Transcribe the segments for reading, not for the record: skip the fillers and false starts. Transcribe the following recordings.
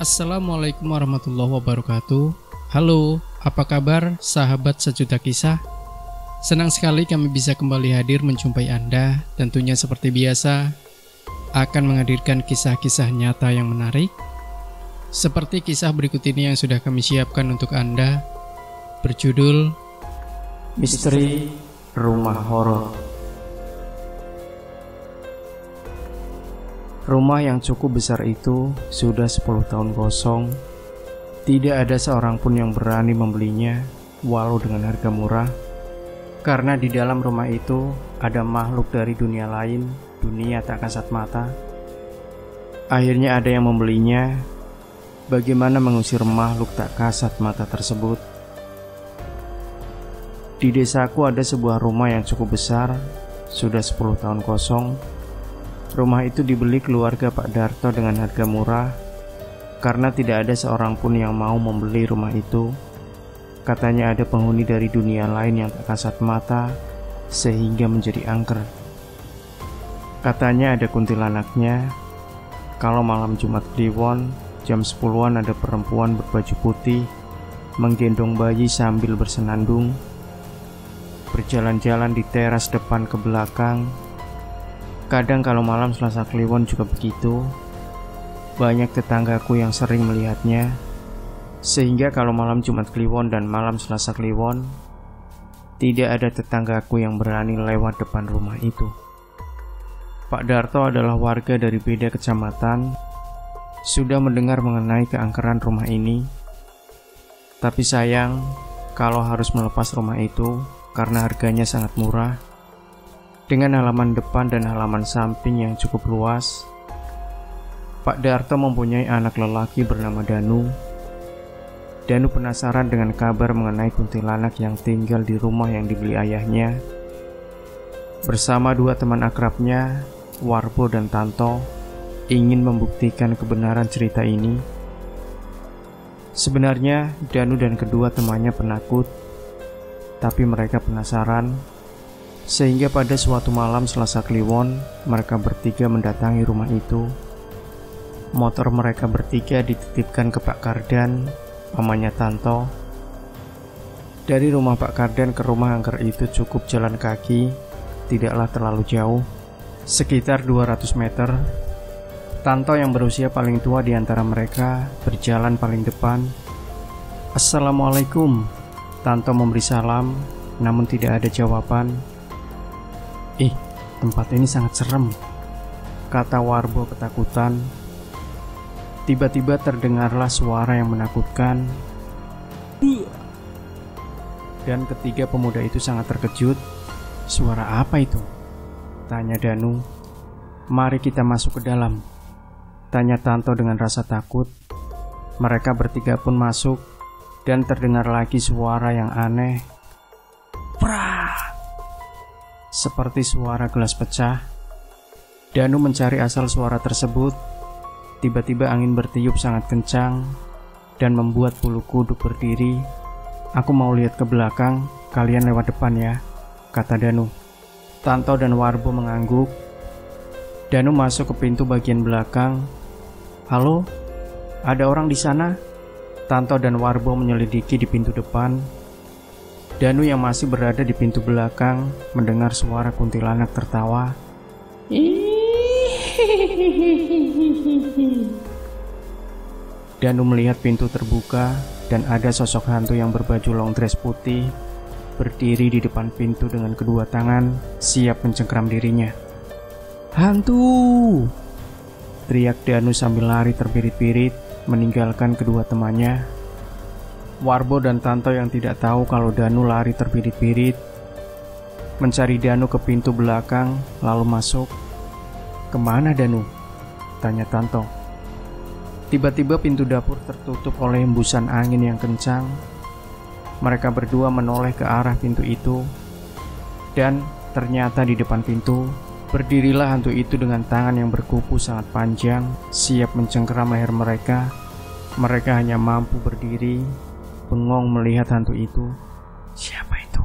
Assalamualaikum warahmatullahi wabarakatuh. Halo, apa kabar sahabat sejuta kisah? Senang sekali kami bisa kembali hadir menjumpai Anda. Tentunya seperti biasa akan menghadirkan kisah-kisah nyata yang menarik, seperti kisah berikut ini yang sudah kami siapkan untuk Anda, berjudul Misteri Rumah Horor. Rumah yang cukup besar itu sudah 10 tahun kosong. Tidak ada seorang pun yang berani membelinya walau dengan harga murah, karena di dalam rumah itu ada makhluk dari dunia lain, dunia tak kasat mata. Akhirnya ada yang membelinya. Bagaimana mengusir makhluk tak kasat mata tersebut? Di desaku ada sebuah rumah yang cukup besar, sudah 10 tahun kosong. Rumah itu dibeli keluarga Pak Darto dengan harga murah, karena tidak ada seorang pun yang mau membeli rumah itu. Katanya ada penghuni dari dunia lain yang tak kasat mata, sehingga menjadi angker. Katanya ada kuntilanaknya. Kalau malam Jumat Kliwon, jam 10-an ada perempuan berbaju putih, menggendong bayi sambil bersenandung, berjalan-jalan di teras depan ke belakang. Kadang kalau malam Selasa Kliwon juga begitu. Banyak tetanggaku yang sering melihatnya, sehingga kalau malam Jumat Kliwon dan malam Selasa Kliwon, tidak ada tetanggaku yang berani lewat depan rumah itu. Pak Darto adalah warga dari beda kecamatan, sudah mendengar mengenai keangkeran rumah ini. Tapi sayang, kalau harus melepas rumah itu karena harganya sangat murah, dengan halaman depan dan halaman samping yang cukup luas. Pak Darto mempunyai anak lelaki bernama Danu. Danu penasaran dengan kabar mengenai kuntilanak yang tinggal di rumah yang dibeli ayahnya. Bersama dua teman akrabnya, Warbo dan Tanto, ingin membuktikan kebenaran cerita ini. Sebenarnya Danu dan kedua temannya penakut, tapi mereka penasaran. Sehingga pada suatu malam Selasa Kliwon, mereka bertiga mendatangi rumah itu. Motor mereka bertiga dititipkan ke Pak Kardan, pamannya Tanto. Dari rumah Pak Kardan ke rumah angker itu cukup jalan kaki, tidaklah terlalu jauh, sekitar 200 meter. Tanto yang berusia paling tua di antara mereka berjalan paling depan. "Assalamualaikum." Tanto memberi salam, namun tidak ada jawaban. Tempat ini sangat serem," kata Warbo ketakutan. Tiba-tiba terdengarlah suara yang menakutkan. Dan ketiga pemuda itu sangat terkejut. "Suara apa itu?" tanya Danu. "Mari kita masuk ke dalam," tanya Tanto dengan rasa takut. Mereka bertiga pun masuk, dan terdengar lagi suara yang aneh. Prak! Seperti suara gelas pecah. Danu mencari asal suara tersebut. Tiba-tiba angin bertiup sangat kencang dan membuat bulu kuduk berdiri. "Aku mau lihat ke belakang, kalian lewat depan ya," kata Danu. Tanto dan Warbo mengangguk. Danu masuk ke pintu bagian belakang. "Halo, ada orang di sana?" Tanto dan Warbo menyelidiki di pintu depan. Danu yang masih berada di pintu belakang mendengar suara kuntilanak tertawa. Danu melihat pintu terbuka dan ada sosok hantu yang berbaju long dress putih berdiri di depan pintu dengan kedua tangan siap mencengkram dirinya. "Hantu!" teriak Danu sambil lari terbirit-birit meninggalkan kedua temannya. Warbo dan Tanto yang tidak tahu kalau Danu lari terbirit-birit mencari Danu ke pintu belakang lalu masuk. "Kemana Danu?" tanya Tanto. Tiba-tiba pintu dapur tertutup oleh hembusan angin yang kencang. Mereka berdua menoleh ke arah pintu itu, dan ternyata di depan pintu berdirilah hantu itu dengan tangan yang berkuku sangat panjang siap mencengkeram leher mereka. Mereka hanya mampu berdiri bengong melihat hantu itu. "Siapa itu?"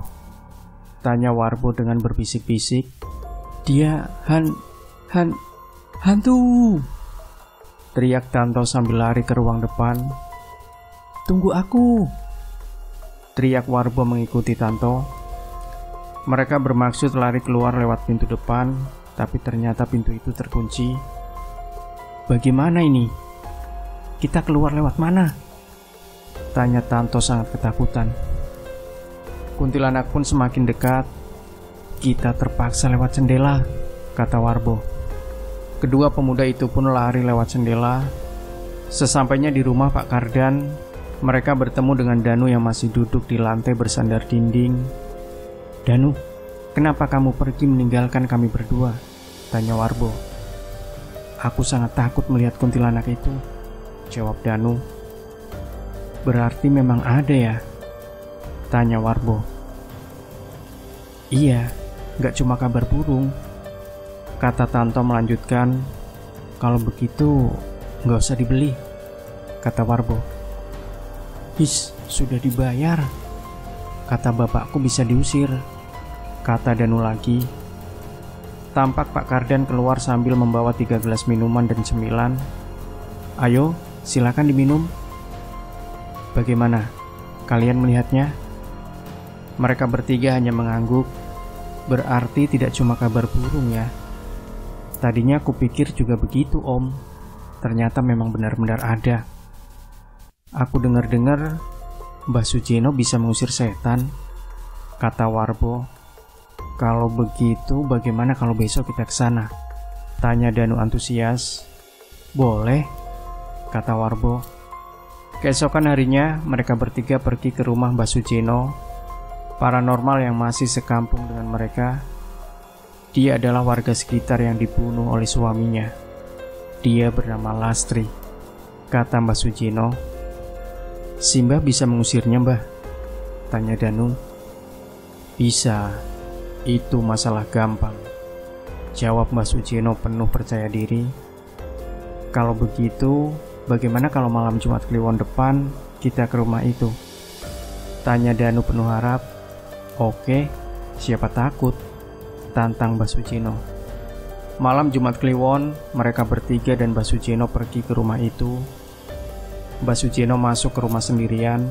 tanya Warbo dengan berbisik-bisik. "Dia hantu," teriak Tanto sambil lari ke ruang depan. "Tunggu aku!" teriak Warbo mengikuti Tanto. Mereka bermaksud lari keluar lewat pintu depan, tapi ternyata pintu itu terkunci. "Bagaimana ini? Kita keluar lewat mana?" tanya Tanto sangat ketakutan. Kuntilanak pun semakin dekat. "Kita terpaksa lewat jendela," kata Warbo. Kedua pemuda itu pun lari lewat jendela. Sesampainya di rumah Pak Kardan, mereka bertemu dengan Danu yang masih duduk di lantai bersandar dinding. "Danu, kenapa kamu pergi meninggalkan kami berdua?" tanya Warbo. "Aku sangat takut melihat kuntilanak itu," jawab Danu. "Berarti memang ada ya?" tanya Warbo. "Iya, gak cuma kabar burung," kata Tanto melanjutkan. "Kalau begitu gak usah dibeli," kata Warbo. "His, sudah dibayar. Kata bapakku bisa diusir," kata Danu lagi. Tampak Pak Kardan keluar sambil membawa 3 gelas minuman dan cemilan. "Ayo, silakan diminum." "Bagaimana? Kalian melihatnya?" Mereka bertiga hanya mengangguk. "Berarti tidak cuma kabar burung ya?" "Tadinya aku pikir juga begitu, Om. Ternyata memang benar-benar ada. Aku dengar-dengar Mbah Sujeno bisa mengusir setan," kata Warbo. "Kalau begitu bagaimana kalau besok kita ke sana?" tanya Danu antusias. "Boleh," kata Warbo. Keesokan harinya mereka bertiga pergi ke rumah Mbah Sujeno, paranormal yang masih sekampung dengan mereka. Dia adalah warga sekitar yang dibunuh oleh suaminya. Dia bernama Lastri, kata Mbah Sujeno. "Si Mbah bisa mengusirnya, Mbah?" tanya Danu. "Bisa, itu masalah gampang," jawab Mbah Sujeno penuh percaya diri. "Kalau begitu, bagaimana kalau malam Jumat Kliwon depan kita ke rumah itu?" tanya Danu penuh harap. "Oke, siapa takut?" tantang Mbah Sujeno. Malam Jumat Kliwon, mereka bertiga dan Mbah Sujeno pergi ke rumah itu. Mbah Sujeno masuk ke rumah sendirian,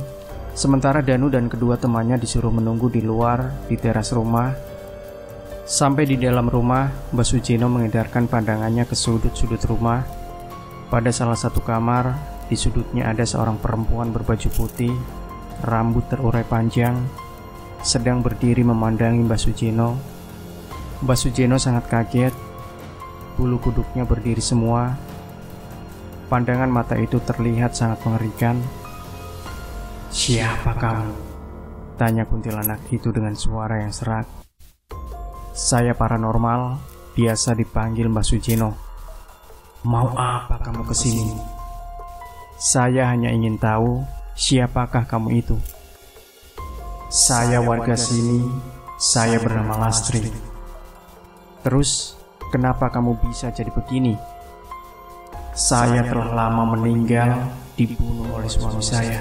sementara Danu dan kedua temannya disuruh menunggu di luar di teras rumah. Sampai di dalam rumah, Mbah Sujeno mengedarkan pandangannya ke sudut-sudut rumah. Pada salah satu kamar, di sudutnya ada seorang perempuan berbaju putih, rambut terurai panjang, sedang berdiri memandangi Mbah Sujeno. Mbah Sujeno sangat kaget. Bulu kuduknya berdiri semua. Pandangan mata itu terlihat sangat mengerikan. "Siapa kamu?" tanya kuntilanak itu dengan suara yang serak. "Saya paranormal, biasa dipanggil Mbah Sujeno." "Mau apa kamu kesini?" "Saya hanya ingin tahu siapakah kamu itu." "Saya warga sini, saya bernama Lastri." "Terus, kenapa kamu bisa jadi begini?" "Saya telah lama meninggal, dibunuh oleh suami saya."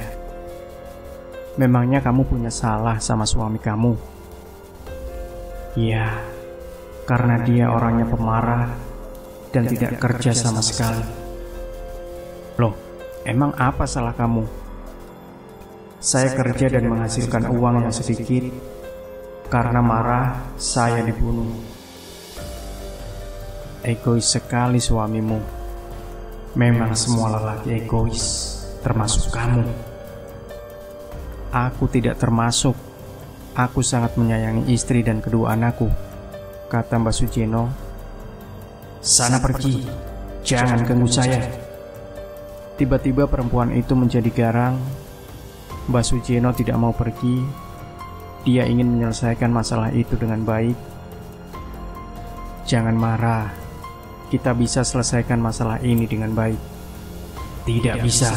"Memangnya kamu punya salah sama suami kamu?" "Ya, karena dia orangnya pemarah dan tidak kerja sama sekali." "Loh, emang apa salah kamu?" "Saya kerja dan menghasilkan uang yang sedikit. Karena marah, saya dibunuh." "Egois sekali suamimu." "Memang semua lelaki egois, termasuk kamu." "Aku tidak termasuk. Aku sangat menyayangi istri dan kedua anakku," kata Mbah Sujeno. "Sana pergi, jangan ganggu saya." Tiba-tiba perempuan itu menjadi garang. Mbah Sujeno tidak mau pergi. Dia ingin menyelesaikan masalah itu dengan baik. "Jangan marah. Kita bisa selesaikan masalah ini dengan baik." "Tidak bisa.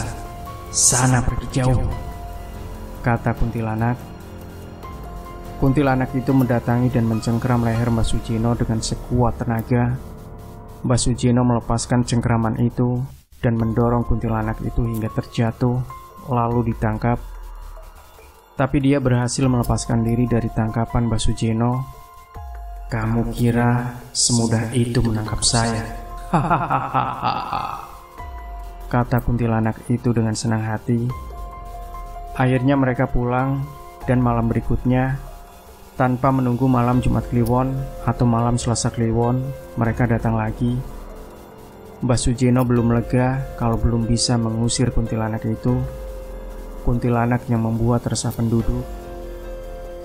Sana pergi jauh," kata kuntilanak. Kuntilanak itu mendatangi dan mencengkram leher Mbah Sujeno dengan sekuat tenaga. Mbah Sujeno melepaskan cengkraman itu dan mendorong kuntilanak itu hingga terjatuh, lalu ditangkap. Tapi dia berhasil melepaskan diri dari tangkapan Mbah Sujeno. "Kamu kira semudah itu menangkap saya?" kata kuntilanak itu dengan senang hati. Akhirnya mereka pulang dan malam berikutnya, tanpa menunggu malam Jumat Kliwon atau malam Selasa Kliwon, mereka datang lagi. Mbah Sujeno belum lega kalau belum bisa mengusir kuntilanak itu. Kuntilanak yang membuat resah penduduk.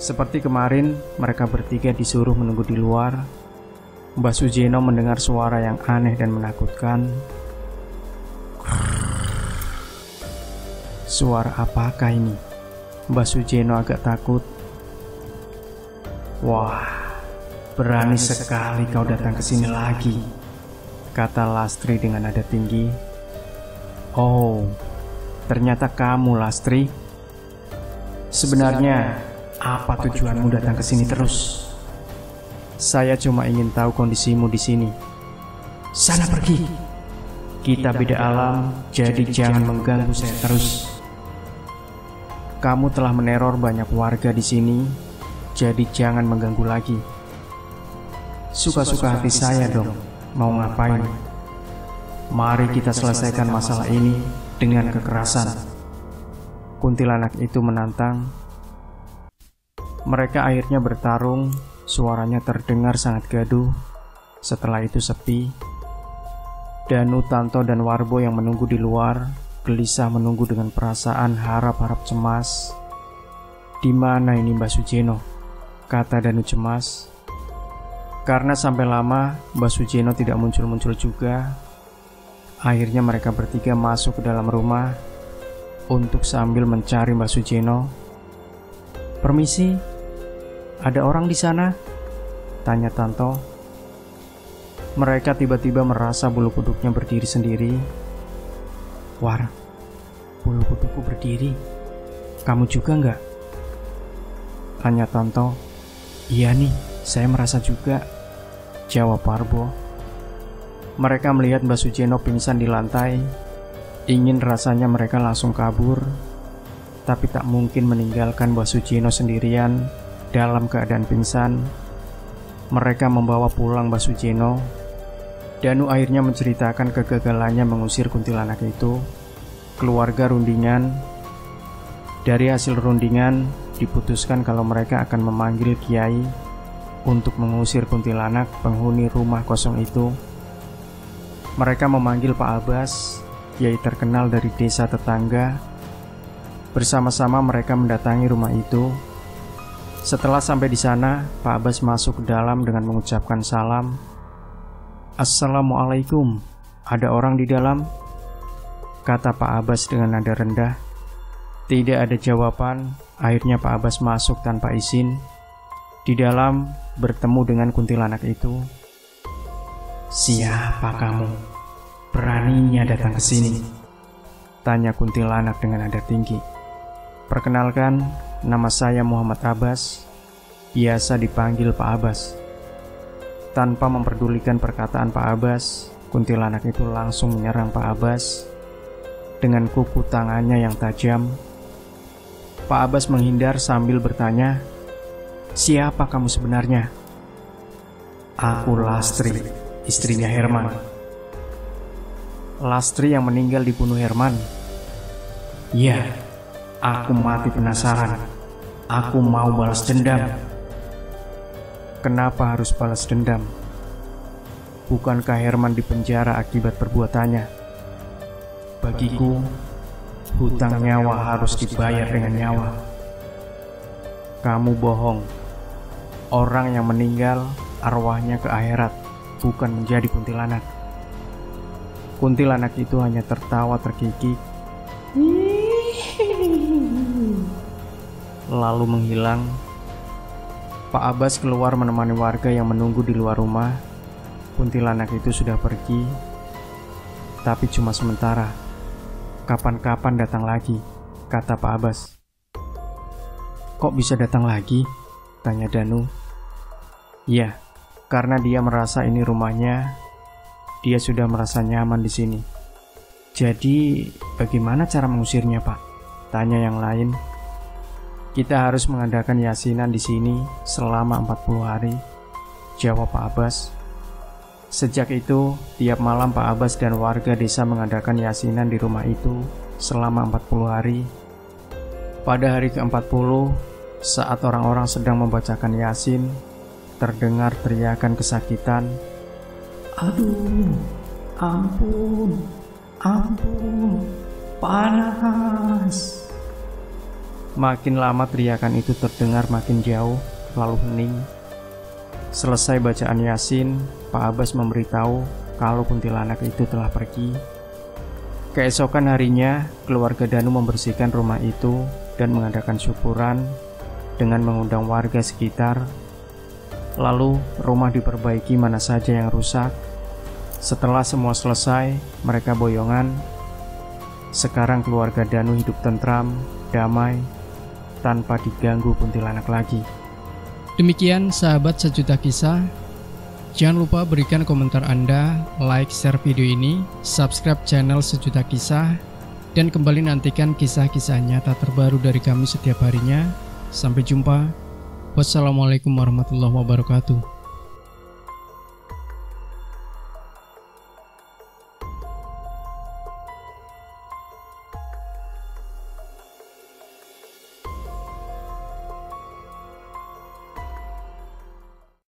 Seperti kemarin, mereka bertiga disuruh menunggu di luar. Mbah Sujeno mendengar suara yang aneh dan menakutkan. Suara apakah ini? Mbah Sujeno agak takut. Wah, berani sekali kau datang ke sini lagi, kata Lastri dengan nada tinggi. Oh, ternyata kamu, Lastri. Sebenarnya, apa tujuanmu datang ke sini terus? Saya cuma ingin tahu kondisimu di sini. Sana pergi. Kita beda alam, jadi jangan mengganggu saya terus. Kamu telah meneror banyak warga di sini, jadi jangan mengganggu lagi. Suka-suka hati saya dong, mau ngapain? Mari kita selesaikan masalah ini dengan kekerasan. Kuntilanak itu menantang. Mereka akhirnya bertarung, suaranya terdengar sangat gaduh. Setelah itu sepi. Danu, Tanto, dan Warbo yang menunggu di luar gelisah menunggu dengan perasaan harap-harap cemas. Di mana ini Mbah Sujeno? Kata Danu cemas. Karena sampai lama Mbah Sujeno tidak muncul-muncul juga. Akhirnya mereka bertiga masuk ke dalam rumah untuk sambil mencari Mbah Sujeno. Permisi, ada orang di sana? Tanya Tanto. Mereka tiba-tiba merasa bulu kuduknya berdiri sendiri. War, bulu kudukku berdiri. Kamu juga enggak? Tanya Tanto. Iya nih, saya merasa juga, jawab Warbo. Mereka melihat Mbah Sujeno pingsan di lantai. Ingin rasanya mereka langsung kabur, tapi tak mungkin meninggalkan Mbah Sujeno sendirian dalam keadaan pingsan. Mereka membawa pulang Mbah Sujeno. Danu akhirnya menceritakan kegagalannya mengusir kuntilanak itu. Keluarga rundingan. Dari hasil rundingan, diputuskan kalau mereka akan memanggil kiai untuk mengusir kuntilanak penghuni rumah kosong itu. Mereka memanggil Pak Abbas, kiai terkenal dari desa tetangga. Bersama-sama mereka mendatangi rumah itu. Setelah sampai di sana, Pak Abbas masuk ke dalam dengan mengucapkan salam. Assalamualaikum, ada orang di dalam? Kata Pak Abbas dengan nada rendah. Tidak ada jawaban. Akhirnya Pak Abbas masuk tanpa izin. Di dalam bertemu dengan kuntilanak itu. Siapa kamu? Beraninya datang ke sini? Tanya kuntilanak dengan nada tinggi. Perkenalkan, nama saya Muhammad Abbas. Biasa dipanggil Pak Abbas. Tanpa memperdulikan perkataan Pak Abbas, kuntilanak itu langsung menyerang Pak Abbas dengan kuku tangannya yang tajam. Pak Abbas menghindar sambil bertanya, siapa kamu sebenarnya? Aku Lastri, istrinya Herman. Lastri yang meninggal dibunuh Herman? Iya, aku mati penasaran. Aku mau balas dendam. Kenapa harus balas dendam? Bukankah Herman dipenjara akibat perbuatannya? Bagiku, hutang nyawa harus dibayar dengan nyawa. Kamu bohong. Orang yang meninggal, arwahnya ke akhirat, bukan menjadi kuntilanak. Kuntilanak itu hanya tertawa terkikik, lalu menghilang. Pak Abbas keluar menemani warga yang menunggu di luar rumah. Kuntilanak itu sudah pergi, tapi cuma sementara. Kapan-kapan datang lagi, kata Pak Abbas. Kok bisa datang lagi? Tanya Danu. Ya, karena dia merasa ini rumahnya. Dia sudah merasa nyaman di sini. Jadi, bagaimana cara mengusirnya, Pak? Tanya yang lain. Kita harus mengadakan yasinan di sini selama 40 hari, jawab Pak Abbas. Sejak itu, tiap malam Pak Abbas dan warga desa mengadakan yasinan di rumah itu selama 40 hari. Pada hari ke-40, saat orang-orang sedang membacakan yasin, terdengar teriakan kesakitan. Aduh, ampun, ampun, panas. Makin lama teriakan itu terdengar makin jauh, lalu hening. Selesai bacaan yasin, Pak Abbas memberitahu kalau kuntilanak itu telah pergi. Keesokan harinya, keluarga Danu membersihkan rumah itu dan mengadakan syukuran dengan mengundang warga sekitar. Lalu, rumah diperbaiki mana saja yang rusak. Setelah semua selesai, mereka boyongan. Sekarang keluarga Danu hidup tentram, damai, tanpa diganggu kuntilanak lagi. Demikian sahabat Sejuta Kisah. Jangan lupa berikan komentar Anda, like, share video ini, subscribe channel Sejuta Kisah, dan kembali nantikan kisah-kisah nyata terbaru dari kami setiap harinya. Sampai jumpa. Wassalamualaikum warahmatullahi wabarakatuh.